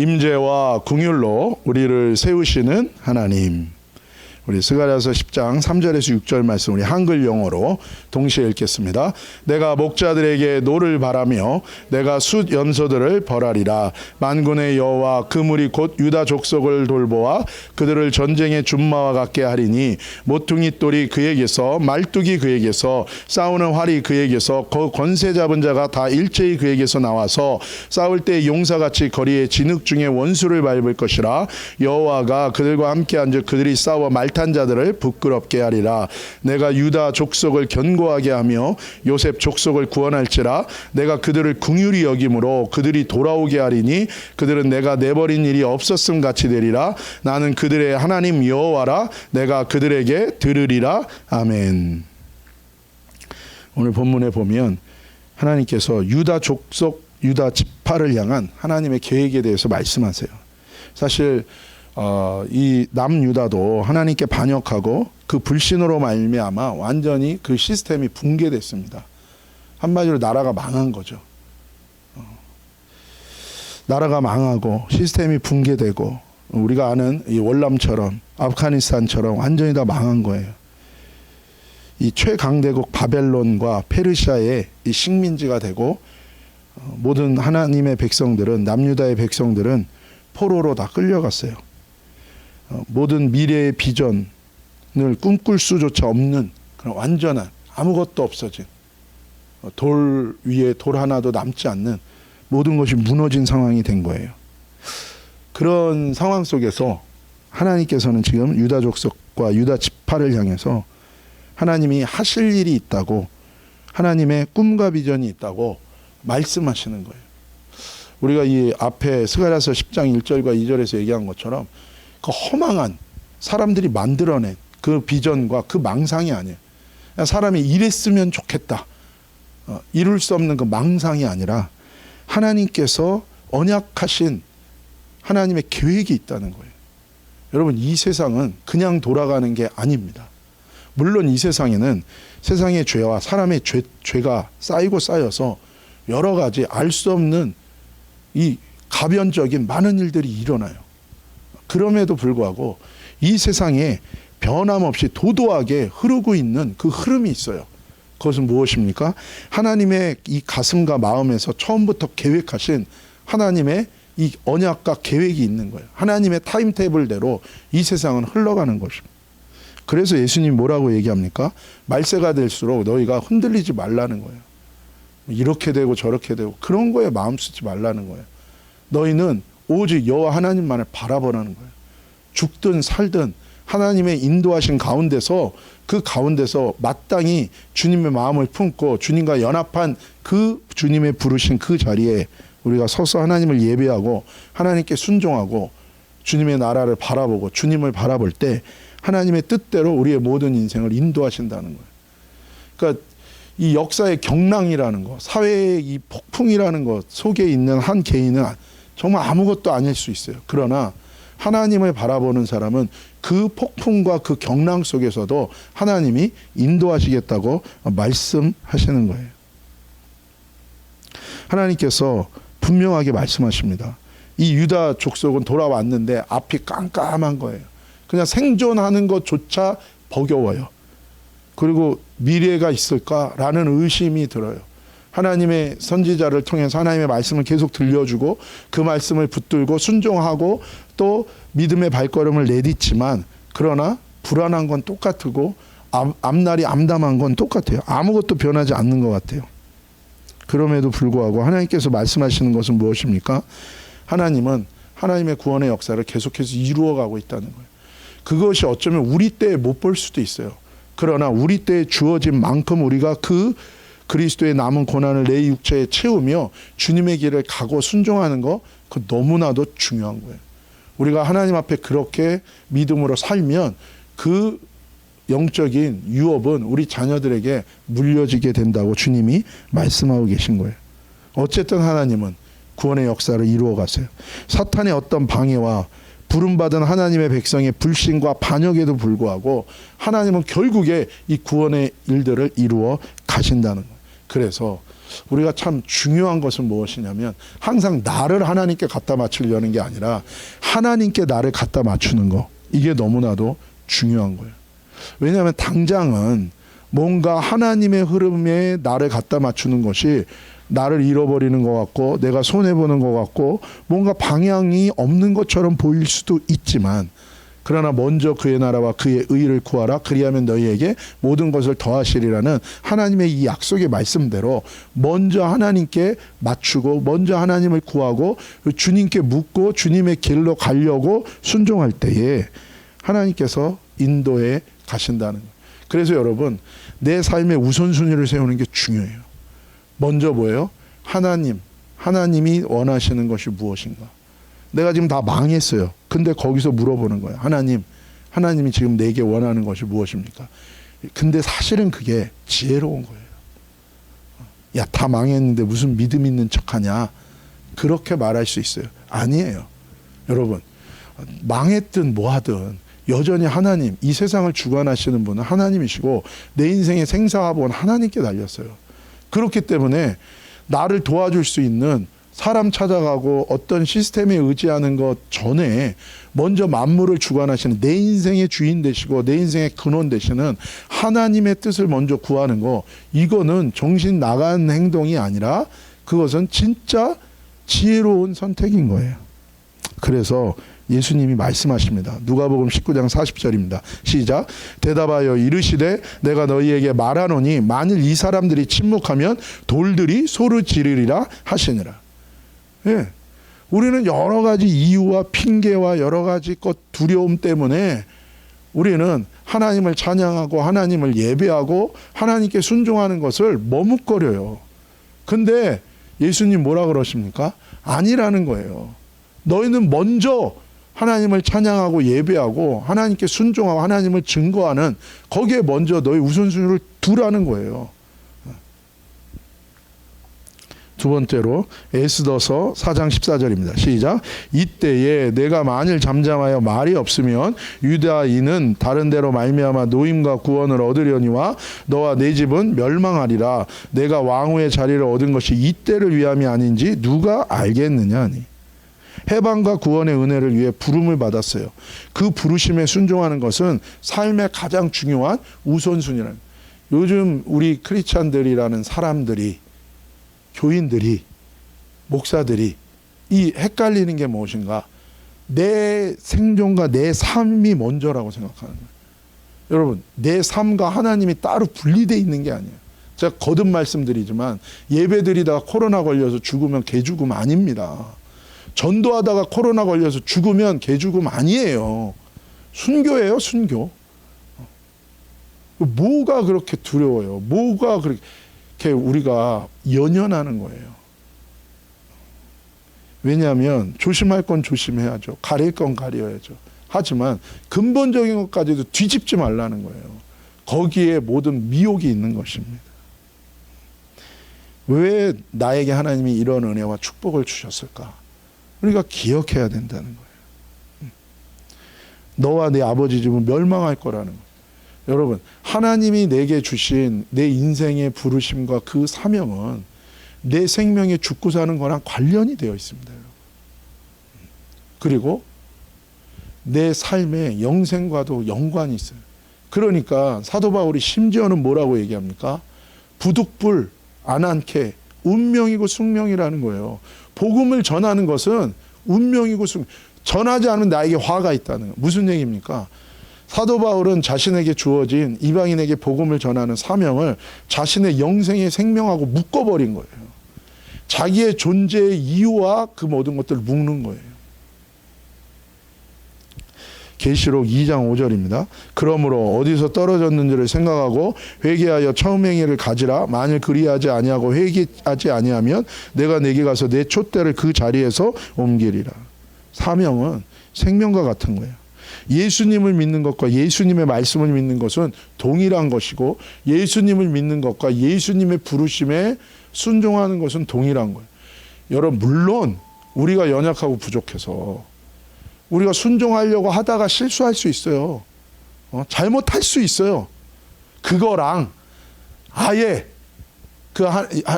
임재와 긍휼로 우리를 세우시는 하나님. 우리 스가랴서 10장 3절에서 6절 말씀 우리 한글 영어로 동시에 읽겠습니다. 내가 목자들에게 노를 바라며 내가 숫 염소들을 벌하리라. 만군의 여호와 그물이 곧 유다 족속을 돌보아 그들을 전쟁의 준마와 같게 하리니 모퉁이 돌이 그에게서 말뚝이 그에게서 싸우는 활이 그에게서 권세 잡은 자가 다 일제히 그에게서 나와서 싸울 때 용사같이 거리에 진흙 중에 원수를 밟을 것이라. 여호와가 그들과 함께 앉아 그들이 싸워 말탄 자들을 부끄럽게 하리라. 내가 유다 족속을 견고하게 하며 요셉 족속을 구원할지라. 내가 그들을 긍휼히 여김으로 그들이 돌아오게 하리니 그들은 내가 내버린 일이 없었음 같이 되리라. 나는 그들의 하나님 여호와라. 내가 그들에게 들으리라. 아멘. 오늘 본문에 보면 하나님께서 유다 족속 유다 지파를 향한 하나님의 계획에 대해서 말씀하세요. 사실 이 남유다도 하나님께 반역하고 그 불신으로 말미암아 완전히 그 시스템이 붕괴됐습니다. 한마디로 나라가 망한 거죠. 나라가 망하고 시스템이 붕괴되고 우리가 아는 이 월남처럼 아프가니스탄처럼 완전히 다 망한 거예요. 이 최강대국 바벨론과 페르시아의 이 식민지가 되고 모든 하나님의 백성들은 남유다의 백성들은 포로로 다 끌려갔어요. 모든 미래의 비전을 꿈꿀 수조차 없는 그런 완전한 아무것도 없어진 돌 위에 돌 하나도 남지 않는 모든 것이 무너진 상황이 된 거예요. 그런 상황 속에서 하나님께서는 지금 유다 족속과 유다 지파를 향해서 하나님이 하실 일이 있다고 하나님의 꿈과 비전이 있다고 말씀하시는 거예요. 우리가 이 앞에 스가랴서 10장 1절과 2절에서 얘기한 것처럼 그 허망한 사람들이 만들어낸 그 비전과 그 망상이 아니에요. 사람이 이랬으면 좋겠다. 이룰 수 없는 그 망상이 아니라 하나님께서 언약하신 하나님의 계획이 있다는 거예요. 여러분, 이 세상은 그냥 돌아가는 게 아닙니다. 물론 이 세상에는 세상의 죄와 사람의 죄가 쌓이고 쌓여서 여러 가지 알 수 없는 이 가변적인 많은 일들이 일어나요. 그럼에도 불구하고 이 세상에 변함없이 도도하게 흐르고 있는 그 흐름이 있어요. 그것은 무엇입니까? 하나님의 이 가슴과 마음에서 처음부터 계획하신 하나님의 이 언약과 계획이 있는 거예요. 하나님의 타임테이블대로 이 세상은 흘러가는 것입니다. 그래서 예수님 뭐라고 얘기합니까? 말세가 될수록 너희가 흔들리지 말라는 거예요. 이렇게 되고 저렇게 되고 그런 거에 마음 쓰지 말라는 거예요. 너희는 오직 여호와 하나님만을 바라보라는 거예요. 죽든 살든 하나님의 인도하신 가운데서 그 가운데서 마땅히 주님의 마음을 품고 주님과 연합한 그 주님의 부르신 그 자리에 우리가 서서 하나님을 예배하고 하나님께 순종하고 주님의 나라를 바라보고 주님을 바라볼 때 하나님의 뜻대로 우리의 모든 인생을 인도하신다는 거예요. 그러니까 이 역사의 경랑이라는 것, 사회의 이 폭풍이라는 것 속에 있는 한 개인은 정말 아무것도 아닐 수 있어요. 그러나 하나님을 바라보는 사람은 그 폭풍과 그 경랑 속에서도 하나님이 인도하시겠다고 말씀하시는 거예요. 하나님께서 분명하게 말씀하십니다. 이 유다 족속은 돌아왔는데 앞이 깜깜한 거예요. 그냥 생존하는 것조차 버거워요. 그리고 미래가 있을까라는 의심이 들어요. 하나님의 선지자를 통해서 하나님의 말씀을 계속 들려주고 그 말씀을 붙들고 순종하고 또 믿음의 발걸음을 내딛지만 그러나 불안한 건 똑같고 앞날이 암담한 건 똑같아요. 아무것도 변하지 않는 것 같아요. 그럼에도 불구하고 하나님께서 말씀하시는 것은 무엇입니까? 하나님은 하나님의 구원의 역사를 계속해서 이루어가고 있다는 거예요. 그것이 어쩌면 우리 때에 못 볼 수도 있어요. 그러나 우리 때에 주어진 만큼 우리가 그 그리스도의 남은 고난을 내 육체에 채우며 주님의 길을 가고 순종하는 거, 그 너무나도 중요한 거예요. 우리가 하나님 앞에 그렇게 믿음으로 살면 그 영적인 유업은 우리 자녀들에게 물려지게 된다고 주님이 말씀하고 계신 거예요. 어쨌든 하나님은 구원의 역사를 이루어 가세요. 사탄의 어떤 방해와 부름받은 하나님의 백성의 불신과 반역에도 불구하고 하나님은 결국에 이 구원의 일들을 이루어 가신다는 거예요. 그래서 우리가 참 중요한 것은 무엇이냐면 항상 나를 하나님께 갖다 맞추려는 게 아니라 하나님께 나를 갖다 맞추는 거, 이게 너무나도 중요한 거예요. 왜냐하면 당장은 뭔가 하나님의 흐름에 나를 갖다 맞추는 것이 나를 잃어버리는 것 같고 내가 손해보는 것 같고 뭔가 방향이 없는 것처럼 보일 수도 있지만, 그러나 먼저 그의 나라와 그의 의를 구하라. 그리하면 너희에게 모든 것을 더하시리라는 하나님의 이 약속의 말씀대로 먼저 하나님께 맞추고 먼저 하나님을 구하고 주님께 묻고 주님의 길로 가려고 순종할 때에 하나님께서 인도해 가신다는 거예요. 그래서 여러분, 내 삶의 우선순위를 세우는 게 중요해요. 먼저 뭐예요? 하나님이 원하시는 것이 무엇인가? 내가 지금 다 망했어요. 근데 거기서 물어보는 거예요. 하나님이 지금 내게 원하는 것이 무엇입니까? 근데 사실은 그게 지혜로운 거예요. 야, 다 망했는데 무슨 믿음 있는 척하냐? 그렇게 말할 수 있어요. 아니에요. 여러분, 망했든 뭐하든 여전히 하나님, 이 세상을 주관하시는 분은 하나님이시고 내 인생의 생사화복은 하나님께 달렸어요. 그렇기 때문에 나를 도와줄 수 있는 사람 찾아가고 어떤 시스템에 의지하는 것 전에 먼저 만물을 주관하시는 내 인생의 주인 되시고 내 인생의 근원 되시는 하나님의 뜻을 먼저 구하는 거, 이거는 정신 나간 행동이 아니라 그것은 진짜 지혜로운 선택인 거예요. 그래서 예수님이 말씀하십니다. 누가복음 19장 40절입니다. 시작. 대답하여 이르시되 내가 너희에게 말하노니 만일 이 사람들이 침묵하면 돌들이 소를 지르리라 하시니라. 예. 우리는 여러 가지 이유와 핑계와 여러 가지 것 두려움 때문에 우리는 하나님을 찬양하고 하나님을 예배하고 하나님께 순종하는 것을 머뭇거려요. 근데 예수님 뭐라 그러십니까? 아니라는 거예요. 너희는 먼저 하나님을 찬양하고 예배하고 하나님께 순종하고 하나님을 증거하는 거기에 먼저 너희 우선순위를 두라는 거예요. 두 번째로 에스더서 4장 14절입니다. 시작. 이때에 내가 만일 잠잠하여 말이 없으면 유다인은 다른 데로 말미암아 노임과 구원을 얻으려니와 너와 내 집은 멸망하리라. 내가 왕후의 자리를 얻은 것이 이때를 위함이 아닌지 누가 알겠느냐 하니. 해방과 구원의 은혜를 위해 부름을 받았어요. 그 부르심에 순종하는 것은 삶의 가장 중요한 우선순위라는. 요즘 우리 크리스찬들이라는 사람들이, 교인들이, 목사들이 이 헷갈리는 게 무엇인가? 내 생존과 내 삶이 먼저라고 생각하는 거예요. 여러분, 내 삶과 하나님이 따로 분리되어 있는 게 아니에요. 제가 거듭 말씀드리지만 예배드리다가 코로나 걸려서 죽으면 개죽음 아닙니다. 전도하다가 코로나 걸려서 죽으면 개죽음 아니에요. 순교예요, 순교. 뭐가 그렇게 두려워요? 뭐가 그렇게 우리가 연연하는 거예요. 왜냐하면 조심할 건 조심해야죠. 가릴 건 가려야죠. 하지만 근본적인 것까지도 뒤집지 말라는 거예요. 거기에 모든 미혹이 있는 것입니다. 왜 나에게 하나님이 이런 은혜와 축복을 주셨을까? 우리가 기억해야 된다는 거예요. 너와 내 아버지 집은 멸망할 거라는 거예요. 여러분, 하나님이 내게 주신 내 인생의 부르심과 그 사명은 내 생명에 죽고 사는 거랑 관련이 되어 있습니다. 여러분. 그리고 내 삶의 영생과도 연관이 있어요. 그러니까 사도 바울이 심지어는 뭐라고 얘기합니까? 부득불 안한케 운명이고 숙명이라는 거예요. 복음을 전하는 것은 운명이고 숙명. 전하지 않으면 나에게 화가 있다는 거예요. 무슨 얘기입니까? 사도 바울은 자신에게 주어진 이방인에게 복음을 전하는 사명을 자신의 영생의 생명하고 묶어버린 거예요. 자기의 존재의 이유와 그 모든 것들을 묶는 거예요. 계시록 2장 5절입니다. 그러므로 어디서 떨어졌는지를 생각하고 회개하여 처음 행위를 가지라. 만일 그리하지 아니하고 회개하지 아니하면 내가 내게 가서 내 촛대를 그 자리에서 옮기리라. 사명은 생명과 같은 거예요. 예수님을 믿는 것과 예수님의 말씀을 믿는 것은 동일한 것이고 예수님을 믿는 것과 예수님의 부르심에 순종하는 것은 동일한 거예요. 여러분, 물론 우리가 연약하고 부족해서 우리가 순종하려고 하다가 실수할 수 있어요. 잘못할 수 있어요. 그거랑 아예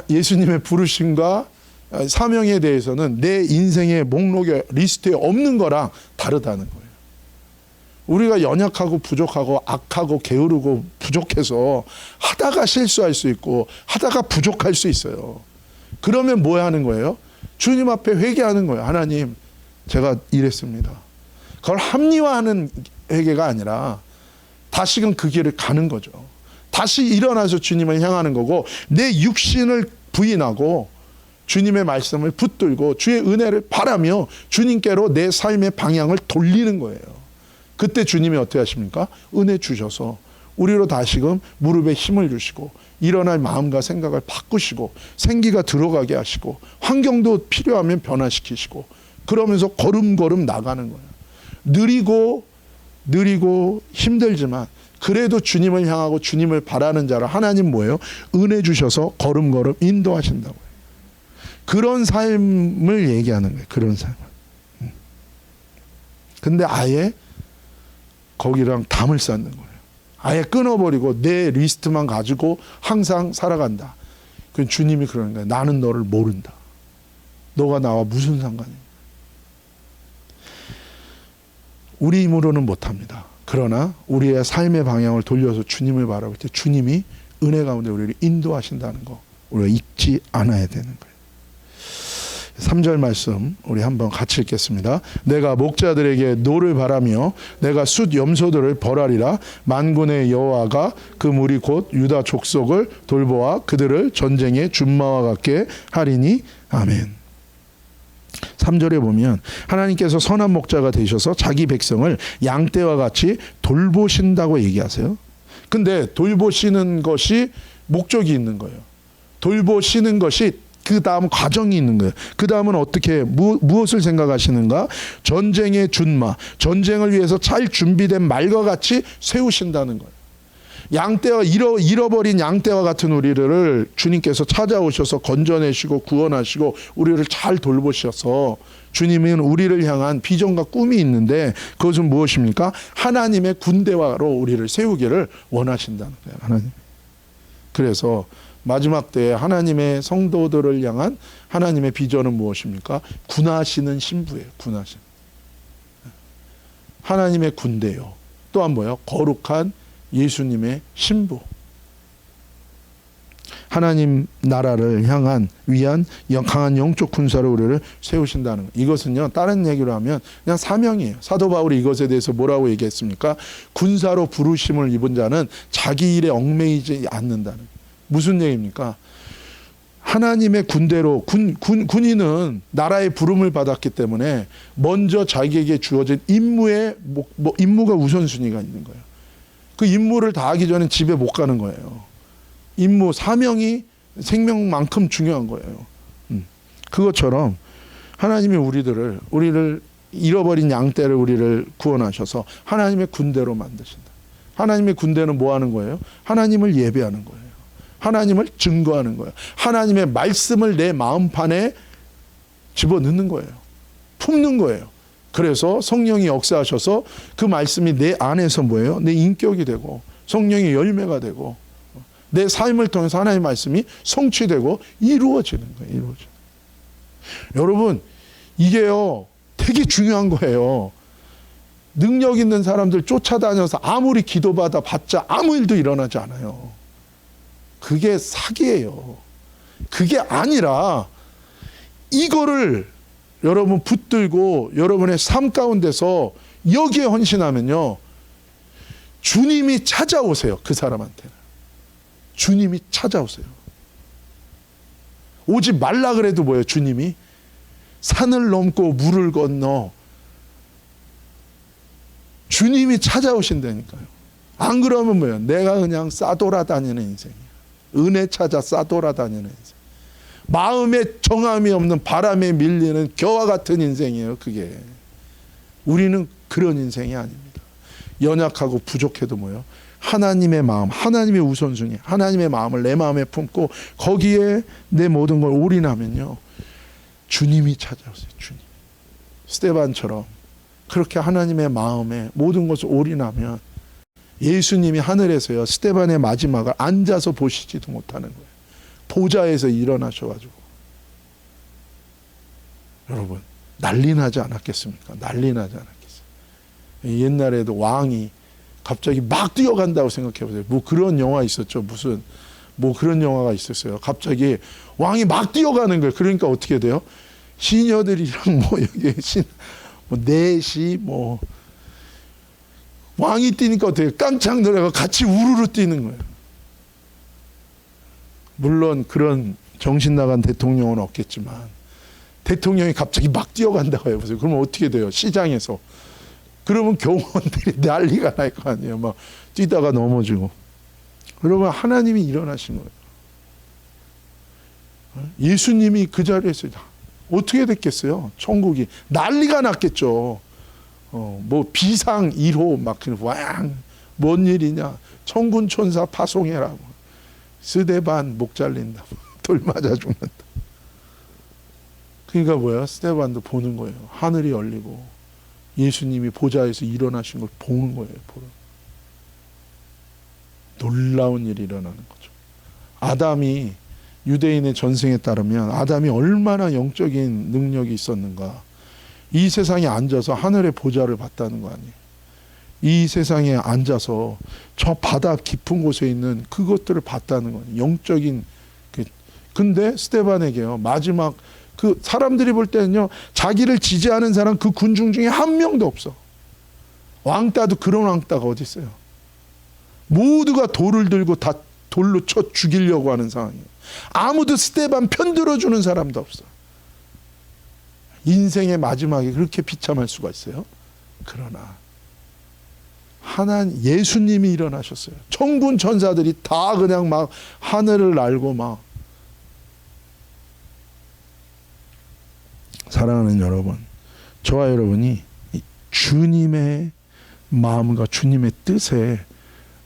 예수님의 부르심과 사명에 대해서는 내 인생의 목록에 리스트에 없는 거랑 다르다는 거예요. 우리가 연약하고 부족하고 악하고 게으르고 부족해서 하다가 실수할 수 있고 하다가 부족할 수 있어요. 그러면 뭐 하는 거예요? 주님 앞에 회개하는 거예요. 하나님, 제가 이랬습니다. 그걸 합리화하는 회개가 아니라 다시금 그 길을 가는 거죠. 다시 일어나서 주님을 향하는 거고, 내 육신을 부인하고 주님의 말씀을 붙들고 주의 은혜를 바라며 주님께로 내 삶의 방향을 돌리는 거예요. 그때 주님이 어떻게 하십니까? 은혜 주셔서 우리로 다시금 무릎에 힘을 주시고 일어날 마음과 생각을 바꾸시고 생기가 들어가게 하시고 환경도 필요하면 변화시키시고 그러면서 걸음걸음 나가는 거예요. 느리고 힘들지만 그래도 주님을 향하고 주님을 바라는 자를 하나님 뭐예요? 은혜 주셔서 걸음걸음 인도하신다고요. 그런 삶을 얘기하는 거예요. 그런 삶을. 근데 아예 거기랑 담을 쌓는 거예요. 아예 끊어버리고 내 리스트만 가지고 항상 살아간다. 그 주님이 그러는 거예요. 나는 너를 모른다. 너가 나와 무슨 상관이냐. 우리 힘으로는 못합니다. 그러나 우리의 삶의 방향을 돌려서 주님을 바라볼 때 주님이 은혜 가운데 우리를 인도하신다는 거 우리가 잊지 않아야 되는 거예요. 3절 말씀 우리 한번 같이 읽겠습니다. 내가 목자들에게 노를 바라며 내가 숫 염소들을 벌하리라. 만군의 여호와가 그 무리 곧 유다 족속을 돌보아 그들을 전쟁의 준마와 같게 하리니 아멘. 3절에 보면 하나님께서 선한 목자가 되셔서 자기 백성을 양떼와 같이 돌보신다고 얘기하세요. 근데 돌보시는 것이 목적이 있는 거예요. 돌보시는 것이 그 다음 과정이 있는 거예요. 그 다음은 어떻게 무엇을 생각하시는가? 전쟁의 준마, 전쟁을 위해서 잘 준비된 말과 같이 세우신다는 거예요. 양떼와 잃어버린 양떼와 같은 우리를 주님께서 찾아오셔서 건져내시고 구원하시고 우리를 잘 돌보셔서 주님은 우리를 향한 비전과 꿈이 있는데 그것은 무엇입니까? 하나님의 군대와로 우리를 세우기를 원하신다는 거예요. 하나님. 그래서 마지막 때에 하나님의 성도들을 향한 하나님의 비전은 무엇입니까? 군하시는 신부예요. 군하신. 하나님의 군대요. 또한 뭐예요? 거룩한 예수님의 신부. 하나님 나라를 향한 위한 강한 영적 군사로 우리를 세우신다는 것. 이것은요 다른 얘기로 하면 그냥 사명이에요. 사도 바울이 이것에 대해서 뭐라고 얘기했습니까? 군사로 부르심을 입은 자는 자기 일에 얽매이지 않는다는 거예요. 무슨 얘기입니까? 하나님의 군대로 군인은 나라의 부름을 받았기 때문에 먼저 자기에게 주어진 임무가 우선순위가 있는 거예요. 그 임무를 다하기 전에 집에 못 가는 거예요. 임무, 사명이 생명만큼 중요한 거예요. 그것처럼 하나님이 우리를 잃어버린 양떼를 우리를 구원하셔서 하나님의 군대로 만드신다. 하나님의 군대는 뭐 하는 거예요? 하나님을 예배하는 거예요. 하나님을 증거하는 거예요. 하나님의 말씀을 내 마음판에 집어넣는 거예요. 품는 거예요. 그래서 성령이 역사하셔서 그 말씀이 내 안에서 뭐예요? 내 인격이 되고 성령의 열매가 되고 내 삶을 통해서 하나님의 말씀이 성취되고 이루어지는 거예요. 여러분 이게요 되게 중요한 거예요. 능력 있는 사람들 쫓아다녀서 아무리 기도받아 봤자 아무 일도 일어나지 않아요. 그게 사기예요. 그게 아니라 이거를 여러분 붙들고 여러분의 삶 가운데서 여기에 헌신하면요 주님이 찾아오세요. 그 사람한테는 주님이 찾아오세요. 오지 말라 그래도 뭐예요? 주님이 산을 넘고 물을 건너 주님이 찾아오신다니까요. 안 그러면 뭐예요? 내가 그냥 싸돌아다니는 인생이에요. 은혜 찾아 싸돌아다니는 인생. 마음에 정함이 없는 바람에 밀리는 겨와 같은 인생이에요. 그게 우리는 그런 인생이 아닙니다. 연약하고 부족해도 뭐예요? 하나님의 마음, 하나님의 우선순위, 하나님의 마음을 내 마음에 품고 거기에 내 모든 걸 올인하면요 주님이 찾아오세요. 주님. 스데반처럼 그렇게 하나님의 마음에 모든 것을 올인하면 예수님이 하늘에서요 스데반의 마지막을 앉아서 보시지도 못하는 거예요. 보좌에서 일어나셔가지고 여러분 난리 나지 않았겠습니까? 난리 나지 않았겠어요. 옛날에도 왕이 갑자기 막 뛰어간다고 생각해 보세요. 뭐 그런 영화 있었죠. 무슨 뭐 그런 영화가 있었어요. 갑자기 왕이 막 뛰어가는 거예요. 그러니까 어떻게 돼요? 시녀들이랑 뭐 여기 뭐 넷이 뭐 왕이 뛰니까 어떻게 깜짝 놀라서 같이 우르르 뛰는 거예요. 물론 그런 정신 나간 대통령은 없겠지만 대통령이 갑자기 막 뛰어간다고 해보세요. 그러면 어떻게 돼요? 시장에서. 그러면 경호원들이 난리가 날 거 아니에요. 막 뛰다가 넘어지고. 그러면 하나님이 일어나신 거예요. 예수님이 그 자리에서 어떻게 됐겠어요? 천국이 난리가 났겠죠. 뭐 비상 1호 막 왕 뭔 일이냐? 천군 천사 파송해라. 스데반 목 잘린다. 돌 맞아 죽는다. 그러니까 뭐야? 스데반도 보는 거예요. 하늘이 열리고 예수님이 보좌에서 일어나신 걸 보는 거예요. 놀라운 일이 일어나는 거죠. 아담이 유대인의 전승에 따르면 아담이 얼마나 영적인 능력이 있었는가. 이 세상에 앉아서 하늘의 보좌를 봤다는 거 아니에요. 이 세상에 앉아서 저 바다 깊은 곳에 있는 그것들을 봤다는 거예요. 영적인. 근데 스데반에게요. 마지막 그 사람들이 볼 때는요. 자기를 지지하는 사람 그 군중 중에 한 명도 없어. 왕따도 그런 왕따가 어디 있어요. 모두가 돌을 들고 다 돌로 쳐 죽이려고 하는 상황이에요. 아무도 스데반 편 들어주는 사람도 없어. 인생의 마지막에 그렇게 비참할 수가 있어요. 그러나 하나님 예수님이 일어나셨어요. 천군 천사들이 다 그냥 막 하늘을 날고 막. 사랑하는 여러분, 저와 여러분이 주님의 마음과 주님의 뜻에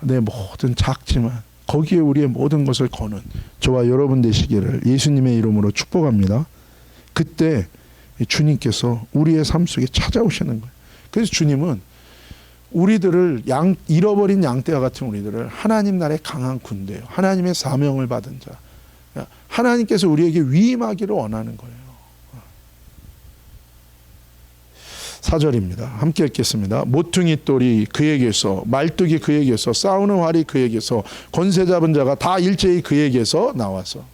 내 모든 작지만 거기에 우리의 모든 것을 거는 저와 여러분 되시기를 예수님의 이름으로 축복합니다. 그때 주님께서 우리의 삶 속에 찾아오시는 거예요. 그래서 주님은 우리들을 잃어버린 양떼와 같은 우리들을 하나님 나라의 강한 군대요. 하나님의 사명을 받은 자. 하나님께서 우리에게 위임하기를 원하는 거예요. 4절입니다. 함께 읽겠습니다. 모퉁이 똘이 그에게서, 말뚝이 그에게서, 싸우는 활이 그에게서, 권세 잡은 자가 다 일제히 그에게서 나와서.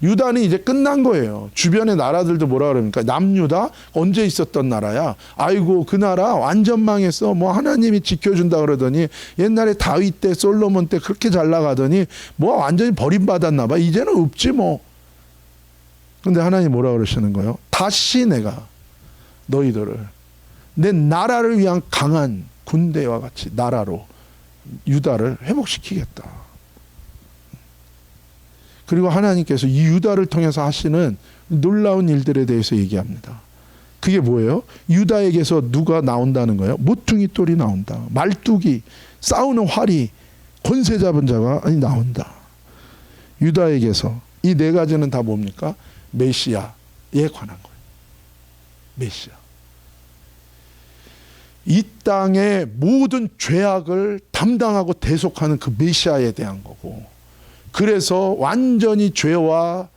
유다는 이제 끝난 거예요. 주변의 나라들도 뭐라 그럽니까? 남유다? 언제 있었던 나라야? 아이고 그 나라 완전 망했어. 뭐 하나님이 지켜준다 그러더니 옛날에 다윗 때 솔로몬 때 그렇게 잘 나가더니 뭐 완전히 버림받았나 봐. 이제는 없지 뭐. 근데 하나님 뭐라 그러시는 거예요? 다시 내가 너희들을 내 나라를 위한 강한 군대와 같이 나라로 유다를 회복시키겠다. 그리고 하나님께서 이 유다를 통해서 하시는 놀라운 일들에 대해서 얘기합니다. 그게 뭐예요? 유다에게서 누가 나온다는 거예요? 모퉁이 똘이 나온다. 말뚝이, 싸우는 활이, 권세 잡은 자가 나온다. 유다에게서 이 네 가지는 다 뭡니까? 메시아에 관한 거예요. 메시아. 이 땅의 모든 죄악을 담당하고 대속하는 그 메시아에 대한 거고, 그래서 완전히 죄와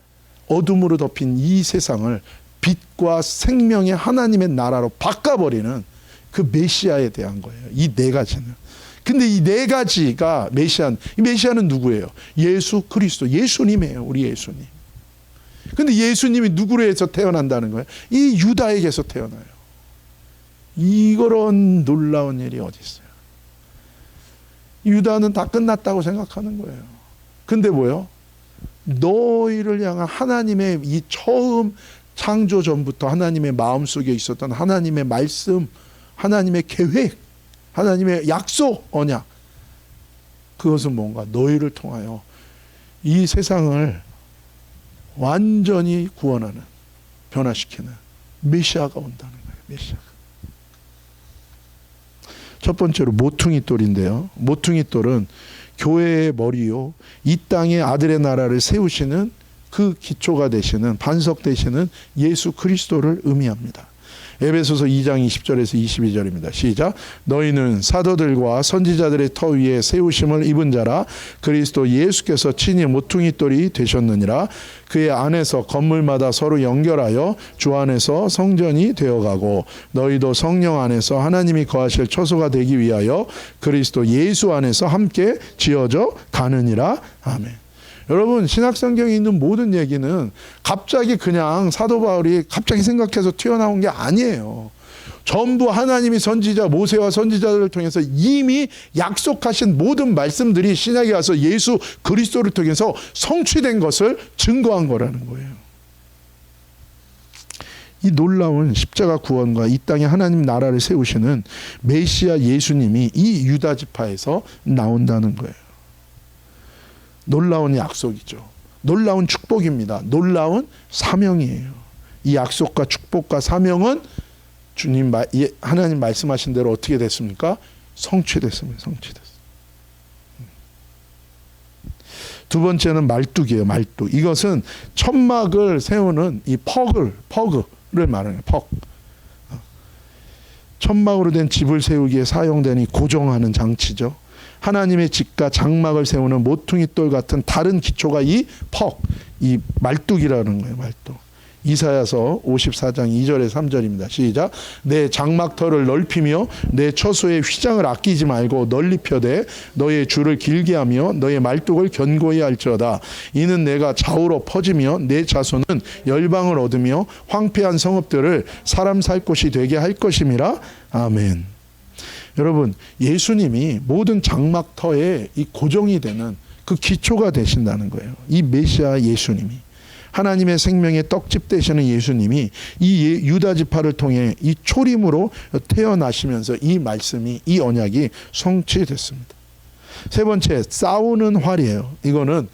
어둠으로 덮인 이 세상을 빛과 생명의 하나님의 나라로 바꿔버리는 그 메시아에 대한 거예요. 이 네 가지는. 근데 이 네 가지가 이 메시아는 누구예요? 예수 그리스도, 예수님이에요. 우리 예수님. 근데 예수님이 누구로 해서 태어난다는 거예요? 이 유다에게서 태어나요. 이런 놀라운 일이 어디 있어요? 유다는 다 끝났다고 생각하는 거예요. 근데 뭐요? 너희를 향한 하나님의 이 처음 창조 전부터 하나님의 마음속에 있었던 하나님의 말씀, 하나님의 계획, 하나님의 약속, 언약. 그것은 뭔가 너희를 통하여 이 세상을 완전히 구원하는, 변화시키는 메시아가 온다는 거예요. 메시아가. 첫 번째로 모퉁이 똘인데요. 모퉁이 똘은 교회의 머리요, 이 땅의 아들의 나라를 세우시는 그 기초가 되시는, 반석 되시는 예수 그리스도를 의미합니다. 에베소서 2장 20절에서 22절입니다. 시작. 너희는 사도들과 선지자들의 터 위에 세우심을 입은 자라. 그리스도 예수께서 친히 모퉁이 돌이 되셨느니라. 그의 안에서 건물마다 서로 연결하여 주 안에서 성전이 되어가고 너희도 성령 안에서 하나님이 거하실 처소가 되기 위하여 그리스도 예수 안에서 함께 지어져 가느니라. 아멘. 여러분, 신약성경에 있는 모든 얘기는 갑자기 그냥 사도 바울이 갑자기 생각해서 튀어나온 게 아니에요. 전부 하나님이 선지자 모세와 선지자들을 통해서 이미 약속하신 모든 말씀들이 신약에 와서 예수 그리스도를 통해서 성취된 것을 증거한 거라는 거예요. 이 놀라운 십자가 구원과 이 땅에 하나님 나라를 세우시는 메시아 예수님이 이 유다 지파에서 나온다는 거예요. 놀라운 약속이죠. 놀라운 축복입니다. 놀라운 사명이에요. 이 약속과 축복과 사명은 주님 하나님 말씀하신 대로 어떻게 됐습니까? 성취됐습니다. 성취됐습니다. 두 번째는 말뚝이에요. 말뚝. 이것은 천막을 세우는 이 퍼그를 말하는 퍽. 천막으로 된 집을 세우기에 사용되는 고정하는 장치죠. 하나님의 집과 장막을 세우는 모퉁이 돌 같은 다른 기초가 이 말뚝이라는 거예요. 말뚝. 이사야서 54장 2절에 3절입니다. 시작. 내 장막터를 넓히며 내 처소의 휘장을 아끼지 말고 널리 펴되 너의 줄을 길게 하며 너의 말뚝을 견고히 할지어다. 이는 내가 좌우로 퍼지며 내 자손은 열방을 얻으며 황폐한 성읍들을 사람 살 곳이 되게 할 것임이라. 아멘. 여러분, 예수님이 모든 장막터에 이 고정이 되는 그 기초가 되신다는 거예요. 이 메시아 예수님이, 하나님의 생명의 떡집 되시는 예수님이 이 유다 지파를 통해 이 초림으로 태어나시면서 이 말씀이, 이 언약이 성취됐습니다. 세 번째, 싸우는 활이에요. 이거는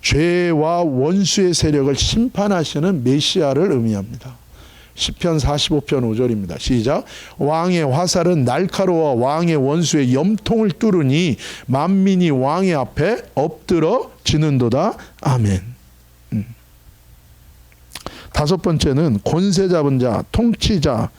죄와 원수의 세력을 심판하시는 메시아를 의미합니다. 시편 45편 5절입니다. 시작. 왕의 화살은 날카로워 왕의 원수의 염통을 뚫으니 만민이 왕의 앞에 엎드러지는도다. 아멘. 다섯 번째는 권세 잡은 자, 통치자,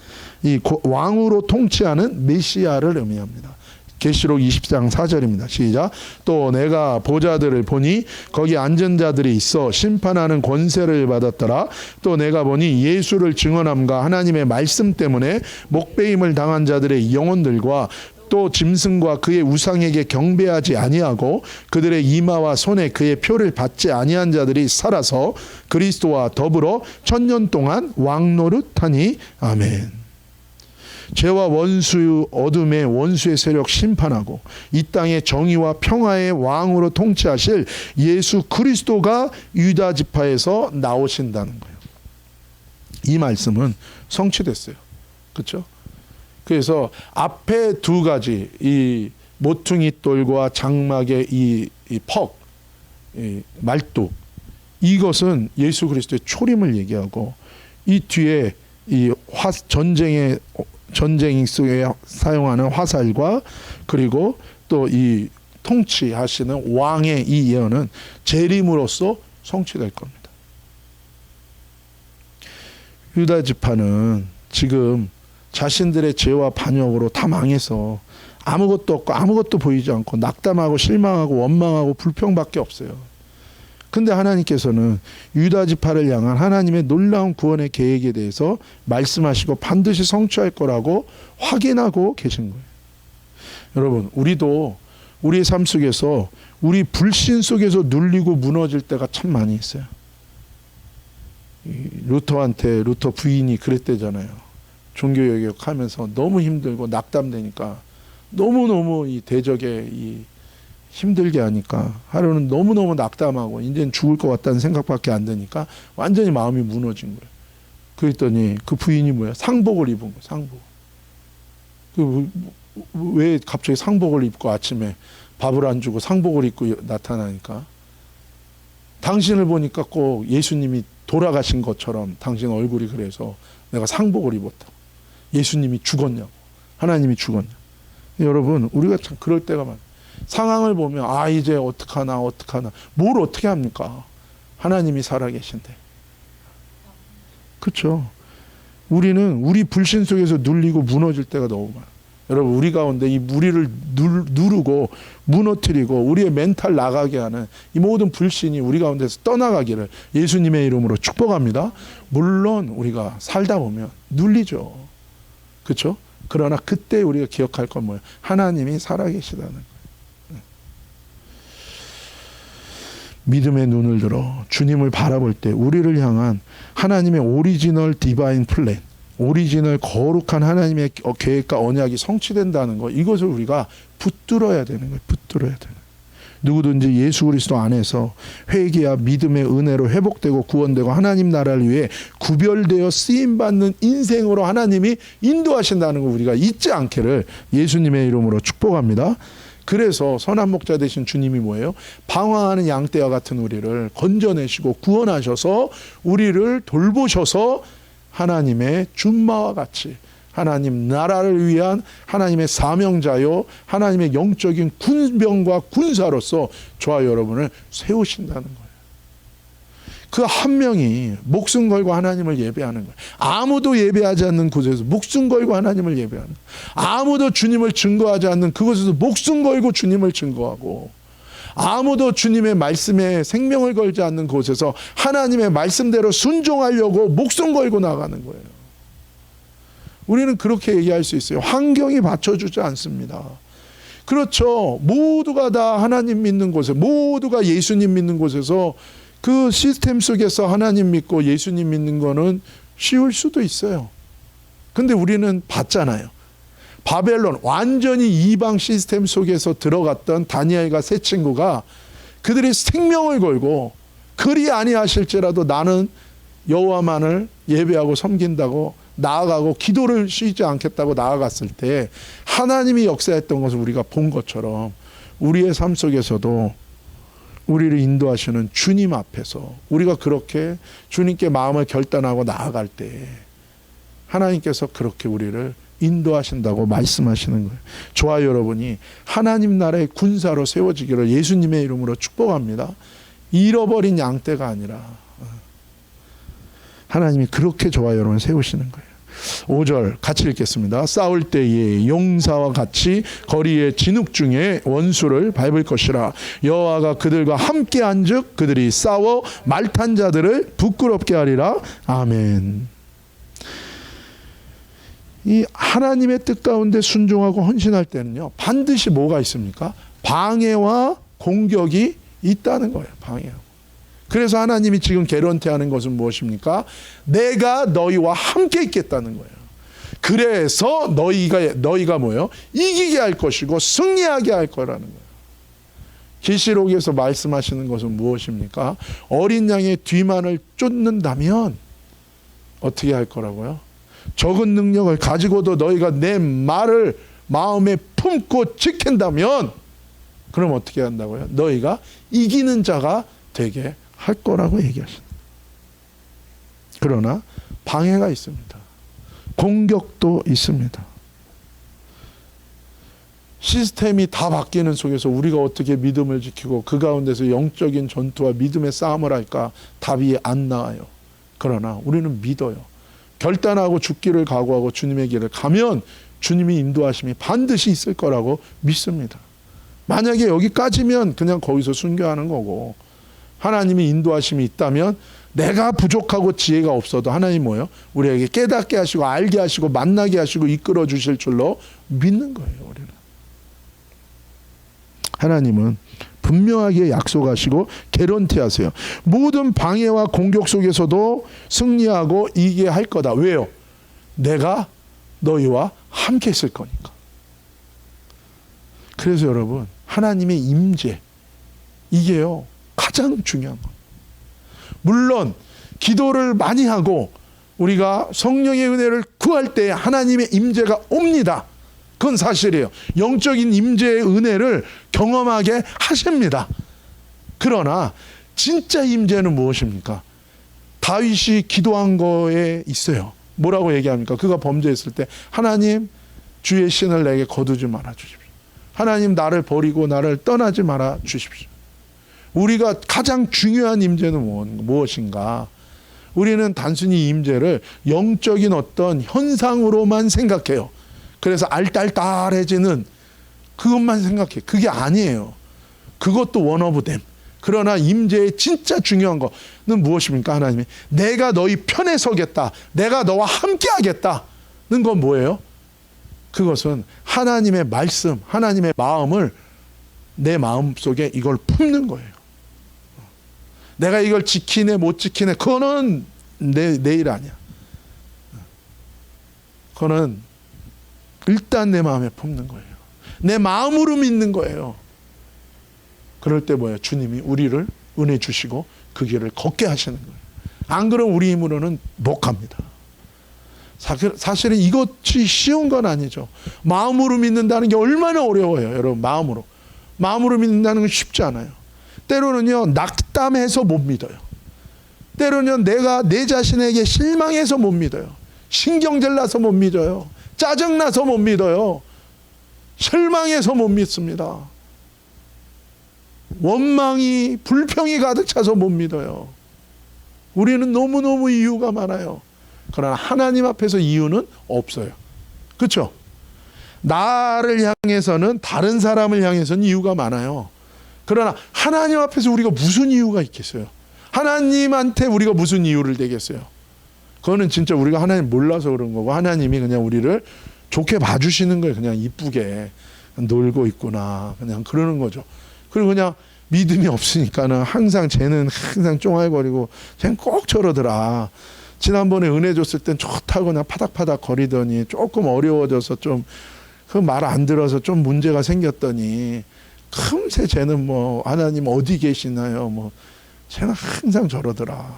이 왕으로 통치하는 메시아를 의미합니다. 계시록 20장 4절입니다. 시작. 또 내가 보좌들을 보니 거기 앉은 자들이 있어 심판하는 권세를 받았더라. 또 내가 보니 예수를 증언함과 하나님의 말씀 때문에 목배임을 당한 자들의 영혼들과 또 짐승과 그의 우상에게 경배하지 아니하고 그들의 이마와 손에 그의 표를 받지 아니한 자들이 살아서 그리스도와 더불어 1000년 동안 왕노릇하니. 아멘. 죄와 원수, 어둠의 원수의 세력 심판하고 이 땅의 정의와 평화의 왕으로 통치하실 예수 그리스도가 유다 지파에서 나오신다는 거예요. 이 말씀은 성취됐어요. 그렇죠? 그래서 앞에 두 가지, 이 모퉁이 돌과 장막의 이 말뚝, 이것은 예수 그리스도의 초림을 얘기하고, 이 뒤에 이 전쟁 속에 사용하는 화살과 그리고 또 이 통치하시는 왕의 이 예언은 재림으로써 성취될 겁니다. 유다 지파는 지금 자신들의 죄와 반역으로 다 망해서 아무것도 없고 아무것도 보이지 않고 낙담하고 실망하고 원망하고 불평밖에 없어요. 근데 하나님께서는 유다 지파를 향한 하나님의 놀라운 구원의 계획에 대해서 말씀하시고 반드시 성취할 거라고 확인하고 계신 거예요. 여러분, 우리도 우리의 삶 속에서 우리 불신 속에서 눌리고 무너질 때가 참 많이 있어요. 루터 부인이 그랬대잖아요. 종교개혁하면서 너무 힘들고 낙담되니까 너무너무 이 대적에 힘들게 하니까 하루는 너무너무 낙담하고 이제는 죽을 것 같다는 생각밖에 안 드니까 완전히 마음이 무너진 거예요. 그랬더니 그 부인이 뭐야? 상복을 입은 거예요. 상복. 왜 갑자기 상복을 입고 아침에 밥을 안 주고 상복을 입고 나타나니까, 당신을 보니까 꼭 예수님이 돌아가신 것처럼 당신 얼굴이 그래서 내가 상복을 입었다고. 예수님이 죽었냐고, 하나님이 죽었냐. 여러분, 우리가 참 그럴 때가 많아요. 상황을 보면 이제 어떡하나 뭘 어떻게 합니까? 하나님이 살아계신데. 그렇죠? 우리는 우리 불신 속에서 눌리고 무너질 때가 너무 많아요. 여러분, 우리 가운데 이 우리를 누르고 무너뜨리고 우리의 멘탈 나가게 하는 이 모든 불신이 우리 가운데서 떠나가기를 예수님의 이름으로 축복합니다. 물론 우리가 살다 보면 눌리죠. 그렇죠? 그러나 그때 우리가 기억할 건 뭐예요? 하나님이 살아계시다는 거예요. 믿음의 눈을 들어 주님을 바라볼 때 우리를 향한 하나님의 오리지널 디바인 플랜, 오리지널 거룩한 하나님의 계획과 언약이 성취된다는 거, 이것을 우리가 붙들어야 되는 거예요. 붙들어야 되는 거예요. 누구든지 예수 그리스도 안에서 회개와 믿음의 은혜로 회복되고 구원되고 하나님 나라를 위해 구별되어 쓰임받는 인생으로 하나님이 인도하신다는 거 우리가 잊지 않기를 예수님의 이름으로 축복합니다. 그래서 선한 목자 되신 주님이 뭐예요? 방황하는 양떼와 같은 우리를 건져내시고 구원하셔서 우리를 돌보셔서 하나님의 준마와 같이 하나님 나라를 위한 하나님의 사명자요, 하나님의 영적인 군병과 군사로서 저와 여러분을 세우신다는 거예요. 그 한 명이 목숨 걸고 하나님을 예배하는 거예요. 아무도 예배하지 않는 곳에서 목숨 걸고 하나님을 예배하는 거예요. 아무도 주님을 증거하지 않는 그곳에서 목숨 걸고 주님을 증거하고, 아무도 주님의 말씀에 생명을 걸지 않는 곳에서 하나님의 말씀대로 순종하려고 목숨 걸고 나가는 거예요. 우리는 그렇게 얘기할 수 있어요. 환경이 받쳐주지 않습니다. 그렇죠. 모두가 다 하나님 믿는 곳에, 모두가 예수님 믿는 곳에서 그 시스템 속에서 하나님 믿고 예수님 믿는 거는 쉬울 수도 있어요. 근데 우리는 봤잖아요. 바벨론, 완전히 이방 시스템 속에서 들어갔던 다니엘과 세 친구가 그들이 생명을 걸고 그리 아니하실지라도 나는 여호와만을 예배하고 섬긴다고 나아가고 기도를 쉬지 않겠다고 나아갔을 때 하나님이 역사했던 것을 우리가 본 것처럼 우리의 삶 속에서도 우리를 인도하시는 주님 앞에서 우리가 그렇게 주님께 마음을 결단하고 나아갈 때 하나님께서 그렇게 우리를 인도하신다고 말씀하시는 거예요. 저와 여러분이 하나님 나라의 군사로 세워지기를 예수님의 이름으로 축복합니다. 잃어버린 양떼가 아니라 하나님이 그렇게 저와 여러분을 세우시는 거예요. 5절 같이 읽겠습니다. 싸울 때에 용사와 같이 거리의 진흙 중에 원수를 밟을 것이라. 여호와가 그들과 함께 한즉 그들이 싸워 말탄 자들을 부끄럽게 하리라. 아멘. 이 하나님의 뜻 가운데 순종하고 헌신할 때는요, 반드시 뭐가 있습니까? 방해와 공격이 있다는 거예요. 방해하고. 그래서 하나님이 지금 개런티하는 것은 무엇입니까? 내가 너희와 함께 있겠다는 거예요. 그래서 너희가 뭐예요? 이기게 할 것이고 승리하게 할 거라는 거예요. 계시록에서 말씀하시는 것은 무엇입니까? 어린 양의 뒤만을 쫓는다면 어떻게 할 거라고요? 적은 능력을 가지고도 너희가 내 말을 마음에 품고 지킨다면 그럼 어떻게 한다고요? 너희가 이기는 자가 되게 할 거라고 얘기하십니다. 그러나 방해가 있습니다. 공격도 있습니다. 시스템이 다 바뀌는 속에서 우리가 어떻게 믿음을 지키고 그 가운데서 영적인 전투와 믿음의 싸움을 할까? 답이 안 나와요. 그러나 우리는 믿어요. 결단하고 죽기를 각오하고 주님의 길을 가면 주님이 인도하심이 반드시 있을 거라고 믿습니다. 만약에 여기까지면 그냥 거기서 순교하는 거고, 하나님이 인도하심이 있다면 내가 부족하고 지혜가 없어도 하나님 뭐예요? 우리에게 깨닫게 하시고 알게 하시고 만나게 하시고 이끌어 주실 줄로 믿는 거예요. 우리는 하나님은 분명하게 약속하시고 개런티하세요. 모든 방해와 공격 속에서도 승리하고 이기게 할 거다. 왜요? 내가 너희와 함께 있을 거니까. 그래서 여러분, 하나님의 임재, 이게요 가장 중요한 겁니다. 물론 기도를 많이 하고 우리가 성령의 은혜를 구할 때 하나님의 임재가 옵니다. 그건 사실이에요. 영적인 임재의 은혜를 경험하게 하십니다. 그러나 진짜 임재는 무엇입니까? 다윗이 기도한 거에 있어요. 뭐라고 얘기합니까? 그가 범죄했을 때 하나님 주의 신을 내게 거두지 말아 주십시오. 하나님 나를 버리고 나를 떠나지 말아 주십시오. 우리가 가장 중요한 임재는 무엇인가? 우리는 단순히 임재를 영적인 어떤 현상으로만 생각해요. 그래서 알딸딸해지는 그것만 생각해. 그게 아니에요. 그것도 one of them. 그러나 임재의 진짜 중요한 거는 무엇입니까? 하나님이 내가 너희 편에 서겠다. 내가 너와 함께 하겠다는 건 뭐예요? 그것은 하나님의 말씀, 하나님의 마음을 내 마음속에 이걸 품는 거예요. 내가 이걸 지키네 못 지키네 그거는 내 일 아니야. 그거는 일단 내 마음에 품는 거예요. 내 마음으로 믿는 거예요. 그럴 때 뭐예요? 주님이 우리를 은혜 주시고 그 길을 걷게 하시는 거예요. 안 그러면 우리 힘으로는 못 갑니다. 사실은 이것이 쉬운 건 아니죠. 마음으로 믿는다는 게 얼마나 어려워요. 여러분, 마음으로 믿는다는 건 쉽지 않아요. 때로는요, 낙담해서 못 믿어요. 때로는 내가 내 자신에게 실망해서 못 믿어요. 신경질 나서 못 믿어요. 짜증나서 못 믿어요. 실망해서 못 믿습니다. 원망이, 불평이 가득 차서 못 믿어요. 우리는 너무너무 이유가 많아요. 그러나 하나님 앞에서 이유는 없어요. 그렇죠? 나를 향해서는, 다른 사람을 향해서는 이유가 많아요. 그러나 하나님 앞에서 우리가 무슨 이유가 있겠어요? 하나님한테 우리가 무슨 이유를 대겠어요? 그거는 진짜 우리가 하나님 몰라서 그런 거고, 하나님이 그냥 우리를 좋게 봐주시는 거예요. 그냥 이쁘게 놀고 있구나, 그냥 그러는 거죠. 그리고 그냥 믿음이 없으니까는 쟤는 항상 쫑알거리고 쟤는 꼭 저러더라. 지난번에 은혜 줬을 땐 좋다고 그냥 파닥파닥 거리더니 조금 어려워져서 좀 그 말 안 들어서 좀 문제가 생겼더니 금세 쟤는 뭐 하나님 어디 계시나요? 뭐 쟤는 항상 저러더라.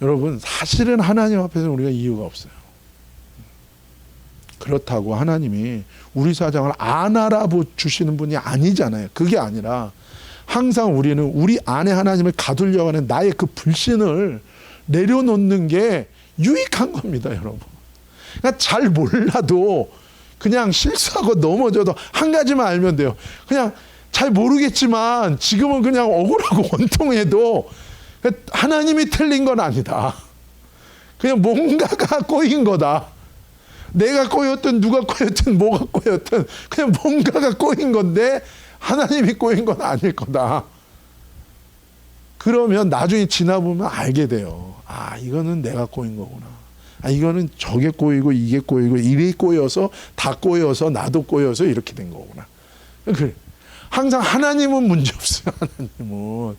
여러분, 사실은 하나님 앞에서 우리가 이유가 없어요. 그렇다고 하나님이 우리 사정을 안 알아주시는 분이 아니잖아요. 그게 아니라 항상 우리는 우리 안에 하나님을 가두려고 하는 나의 그 불신을 내려놓는 게 유익한 겁니다, 여러분. 그러니까 잘 몰라도 그냥 실수하고 넘어져도 한 가지만 알면 돼요. 그냥 잘 모르겠지만 지금은 그냥 억울하고 원통해도 하나님이 틀린 건 아니다. 그냥 뭔가가 꼬인 거다. 내가 꼬였든 누가 꼬였든 뭐가 꼬였든 그냥 뭔가가 꼬인 건데 하나님이 꼬인 건 아닐 거다. 그러면 나중에 지나보면 알게 돼요. 아, 이거는 내가 꼬인 거구나. 아, 이거는 저게 꼬이고 이게 꼬이고 이게 꼬여서 다 꼬여서 나도 꼬여서 이렇게 된 거구나. 그래. 항상 하나님은 문제 없어요. 하나님은.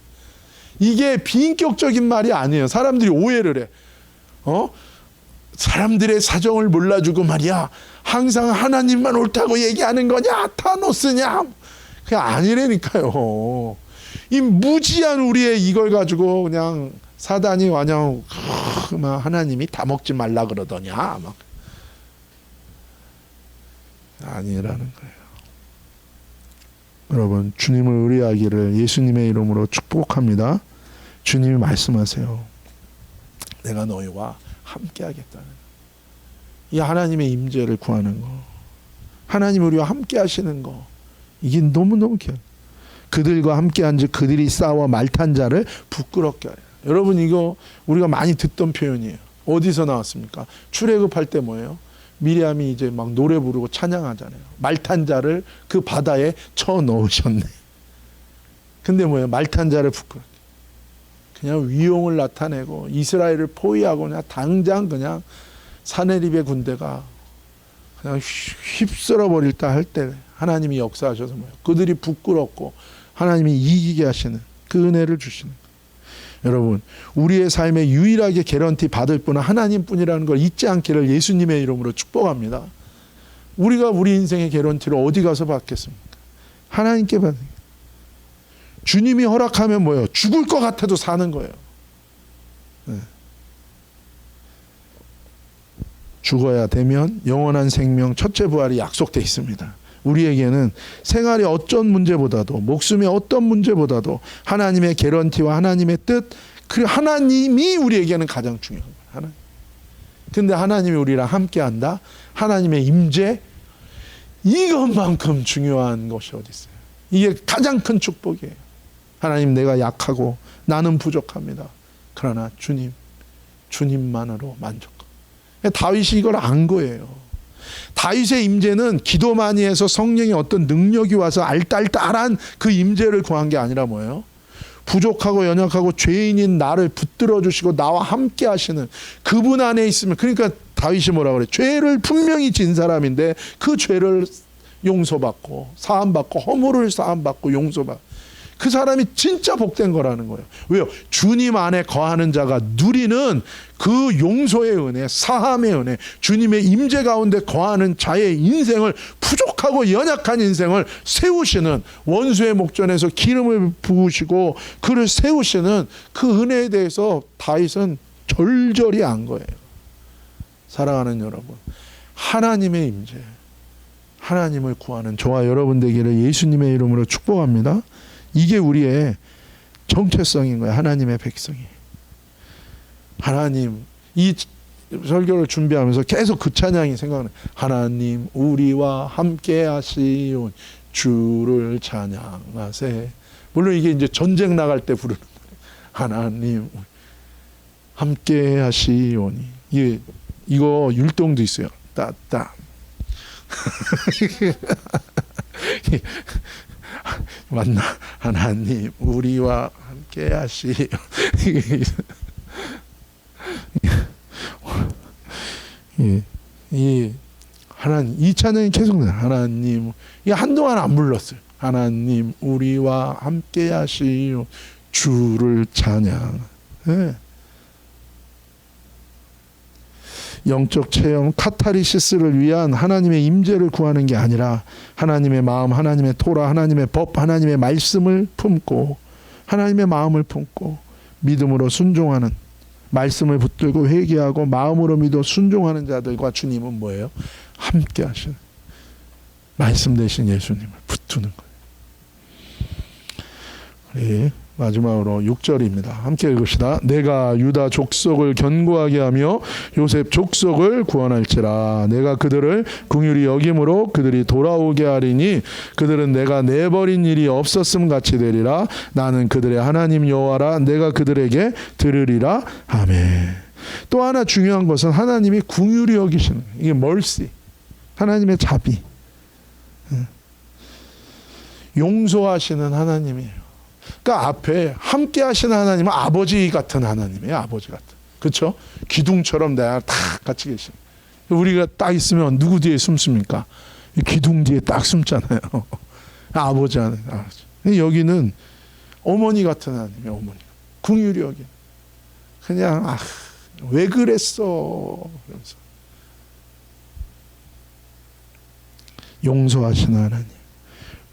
이게 비인격적인 말이 아니에요. 사람들이 오해를 해. 사람들의 사정을 몰라주고 말이야. 항상 하나님만 옳다고 얘기하는 거냐? 타노스냐? 그게 아니라니까요. 이 무지한 우리의 이걸 가지고 그냥 사단이 그냥 하나님이 다 먹지 말라 그러더냐? 막. 아니라는 거예요. 여러분, 주님을 의뢰하기를 예수님의 이름으로 축복합니다. 주님이 말씀하세요. 내가 너희와 함께 하겠다는, 이 하나님의 임재를 구하는 거, 하나님 우리와 함께 하시는 거, 이게 너무너무 귀해요. 그들과 함께 한즉 그들이 싸워 말탄 자를 부끄럽게 하려. 여러분, 이거 우리가 많이 듣던 표현이에요. 어디서 나왔습니까? 출애굽할 때 뭐예요? 미리암이 이제 막 노래 부르고 찬양하잖아요. 말탄 자를 그 바다에 쳐 넣으셨네. 근데 뭐예요? 말탄 자를 부끄럽게, 그냥 위용을 나타내고 이스라엘을 포위하고 그냥 당장 그냥 사내립의 군대가 그냥 휩쓸어 버릴다 할 때 하나님이 역사하셔서 뭐예요? 그들이 부끄럽고 하나님이 이기게 하시는 그 은혜를 주시는 거예요. 여러분, 우리의 삶에 유일하게 개런티 받을 분은 하나님뿐이라는 걸 잊지 않기를 예수님의 이름으로 축복합니다. 우리가 우리 인생의 개런티를 어디 가서 받겠습니까? 하나님께 받는 거예요. 주님이 허락하면 뭐예요? 죽을 것 같아도 사는 거예요. 네. 죽어야 되면 영원한 생명, 첫째 부활이 약속되어 있습니다. 우리에게는 생활의 어떤 문제보다도, 목숨의 어떤 문제보다도 하나님의 개런티와 하나님의 뜻, 그 하나님이 우리에게는 가장 중요한 거예요. 하나님. 근데 하나님이 우리랑 함께 한다? 하나님의 임재, 이것만큼 중요한 것이 어디 있어요? 이게 가장 큰 축복이에요. 하나님, 내가 약하고 나는 부족합니다. 그러나 주님만으로 만족하고. 다윗이 이걸 안 거예요. 다윗의 임재는 기도 많이 해서 성령의 어떤 능력이 와서 알딸딸한 그 임재를 구한 게 아니라 뭐예요? 부족하고 연약하고 죄인인 나를 붙들어 주시고 나와 함께 하시는 그분 안에 있으면, 그러니까 다윗이 뭐라 그래? 죄를 분명히 진 사람인데 그 죄를 용서받고 사함받고 허물을 사함받고 용서받고, 그 사람이 진짜 복된 거라는 거예요. 왜요? 주님 안에 거하는 자가 누리는 그 용서의 은혜, 사함의 은혜, 주님의 임재 가운데 거하는 자의 인생을, 부족하고 연약한 인생을 세우시는, 원수의 목전에서 기름을 부으시고 그를 세우시는 그 은혜에 대해서 다윗은 절절히 안 거예요. 사랑하는 여러분, 하나님의 임재, 하나님을 구하는 저와 여러분 되기를 예수님의 이름으로 축복합니다. 이게 우리의 정체성인 거예요. 하나님의 백성이. 하나님, 이 설교를 준비하면서 계속 그 찬양이 생각나요. 하나님 우리와 함께 하시온 주를 찬양하세. 물론 이게 이제 전쟁 나갈 때 부르는 거예요. 하나님 함께 하시오니. 이거 율동도 있어요. 따따. 맞나? 하나님 우리와 함께 하시오. 하나님, 이 찬양이 계속 나요. 하나님, 이게 한동안 안 불렀어요. 하나님 우리와 함께 하시오 주를 찬양. 네. 영적 체험 카타르시스를 위한 하나님의 임재를 구하는 게 아니라 하나님의 마음, 하나님의 토라, 하나님의 법, 하나님의 말씀을 품고, 하나님의 마음을 품고 믿음으로 순종하는, 말씀을 붙들고 회개하고 마음으로 믿어 순종하는 자들과 주님은 뭐예요? 함께 하시는, 말씀 대신 예수님을 붙드는 거예요. 마지막으로 6절입니다. 함께 읽읍시다. 내가 유다 족속을 견고하게 하며 요셉 족속을 구원할지라. 내가 그들을 긍휼히 여김으로 그들이 돌아오게 하리니 그들은 내가 내버린 일이 없었음 같이 되리라. 나는 그들의 하나님 여호와라. 내가 그들에게 들으리라. 아멘. 또 하나 중요한 것은 하나님이 긍휼히 여기시는, 이게 mercy, 하나님의 자비, 용서하시는 하나님이에요. 그러니까 앞에 함께 하시는 하나님은 아버지 같은 하나님이에요. 아버지 같은. 그렇죠? 기둥처럼 내가 딱 같이 계시는. 우리가 딱 있으면 누구 뒤에 숨습니까? 기둥 뒤에 딱 숨잖아요. 아버지 하나님. 여기는 어머니 같은 하나님이에요. 어머니. 긍휼히 여기. 그냥 왜 그랬어? 그러면서 용서하시는 하나님.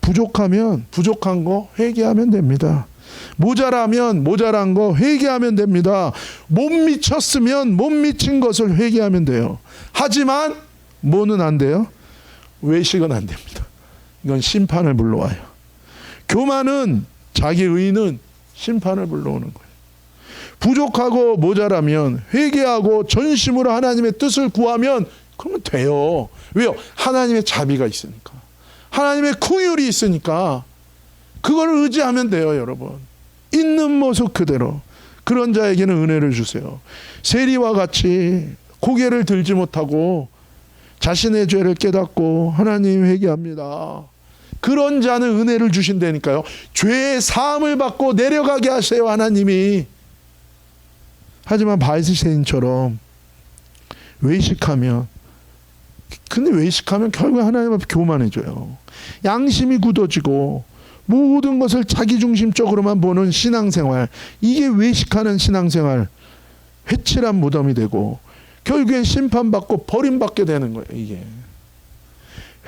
부족하면 부족한 거 회개하면 됩니다. 모자라면 모자란 거 회개하면 됩니다. 못 미쳤으면 못 미친 것을 회개하면 돼요. 하지만 뭐는 안 돼요? 외식은 안 됩니다. 이건 심판을 불러와요. 교만은, 자기 의는 심판을 불러오는 거예요. 부족하고 모자라면 회개하고 전심으로 하나님의 뜻을 구하면 그러면 돼요. 왜요? 하나님의 자비가 있으니까. 하나님의 긍휼이 있으니까 그걸 의지하면 돼요. 여러분, 있는 모습 그대로 그런 자에게는 은혜를 주세요. 세리와 같이 고개를 들지 못하고 자신의 죄를 깨닫고 하나님 회개합니다. 그런 자는 은혜를 주신다니까요. 죄의 사함을 받고 내려가게 하세요, 하나님이. 하지만 바리새인처럼 외식하면, 근데 외식하면 결국 하나님 앞에 교만해져요. 양심이 굳어지고 모든 것을 자기중심적으로만 보는 신앙생활, 이게 외식하는 신앙생활, 회칠한 무덤이 되고 결국엔 심판받고 버림받게 되는 거예요. 이게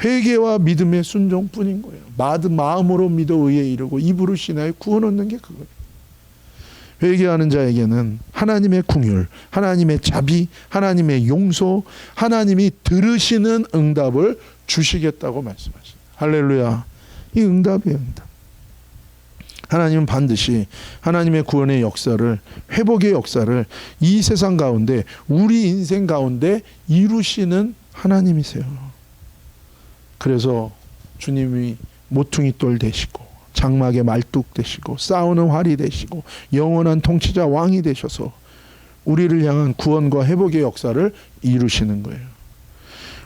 회개와 믿음의 순종뿐인 거예요. 마음으로 믿어 의에 이르고 입으로 신하여 구원 얻는 게 그거예요. 회개하는 자에게는 하나님의 긍휼, 하나님의 자비, 하나님의 용서, 하나님이 들으시는 응답을 주시겠다고 말씀하십니다. 할렐루야. 이 응답이에요. 응답. 하나님은 반드시 하나님의 구원의 역사를, 회복의 역사를 이 세상 가운데, 우리 인생 가운데 이루시는 하나님이세요. 그래서 주님이 모퉁이 돌 되시고 장막의 말뚝 되시고 싸우는 활이 되시고 영원한 통치자 왕이 되셔서 우리를 향한 구원과 회복의 역사를 이루시는 거예요.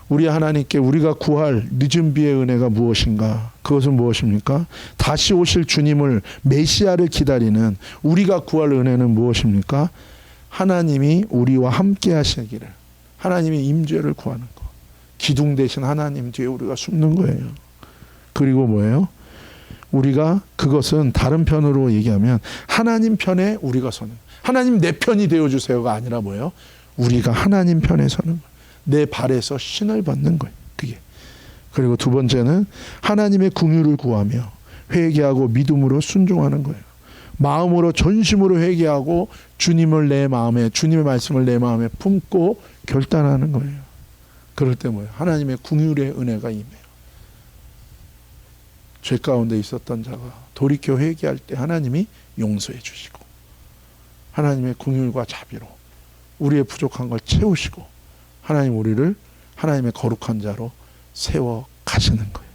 우리 하나님께 우리가 구할 늦은 비의 은혜가 무엇인가? 그것은 무엇입니까? 다시 오실 주님을 메시아를 기다리는 우리가 구할 은혜는 무엇입니까? 하나님이 우리와 함께 하시기를, 하나님의 임재를 구하는 것. 기둥 대신 하나님 뒤에 우리가 숨는 거예요. 그리고 뭐예요? 우리가 그것은 다른 편으로 얘기하면 하나님 편에 우리가 서는, 하나님 내 편이 되어주세요가 아니라 뭐예요? 우리가 하나님 편에 서는 거예요. 내 발에서 신을 받는 거예요. 그게. 그리고 두 번째는 하나님의 긍휼을 구하며 회개하고 믿음으로 순종하는 거예요. 마음으로 전심으로 회개하고 주님을 내 마음에, 주님의 말씀을 내 마음에 품고 결단하는 거예요. 그럴 때 뭐예요? 하나님의 긍휼의 은혜가 임해요. 죄 가운데 있었던 자가 돌이켜 회개할 때 하나님이 용서해 주시고 하나님의 긍휼과 자비로 우리의 부족한 걸 채우시고 하나님 우리를 하나님의 거룩한 자로 세워 가시는 거예요.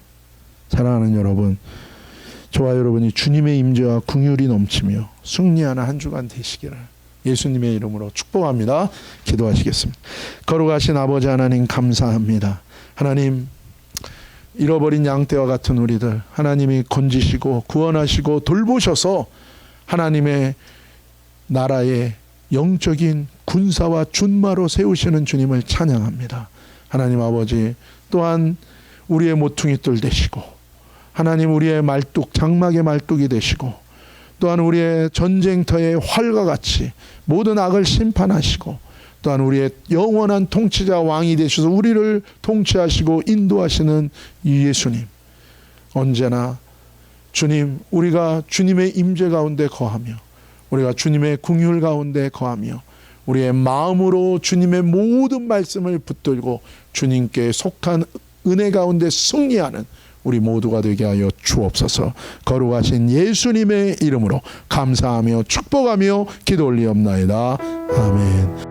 사랑하는 여러분, 저와 여러분이 주님의 임재와 긍휼이 넘치며 승리하는 한 주간 되시기를 예수님의 이름으로 축복합니다. 기도하시겠습니다. 거룩하신 아버지 하나님 감사합니다. 하나님, 잃어버린 양떼와 같은 우리들 하나님이 건지시고 구원하시고 돌보셔서 하나님의 나라의 영적인 군사와 준마로 세우시는 주님을 찬양합니다. 하나님 아버지, 또한 우리의 모퉁이돌 되시고 하나님 우리의 말뚝, 장막의 말뚝이 되시고 또한 우리의 전쟁터의 활과 같이 모든 악을 심판하시고 또한 우리의 영원한 통치자 왕이 되셔서 우리를 통치하시고 인도하시는 이 예수님, 언제나 주님, 우리가 주님의 임재 가운데 거하며 우리가 주님의 긍휼 가운데 거하며 우리의 마음으로 주님의 모든 말씀을 붙들고 주님께 속한 은혜 가운데 승리하는 우리 모두가 되게 하여 주옵소서. 거룩하신 예수님의 이름으로 감사하며 축복하며 기도 올리옵나이다. 아멘.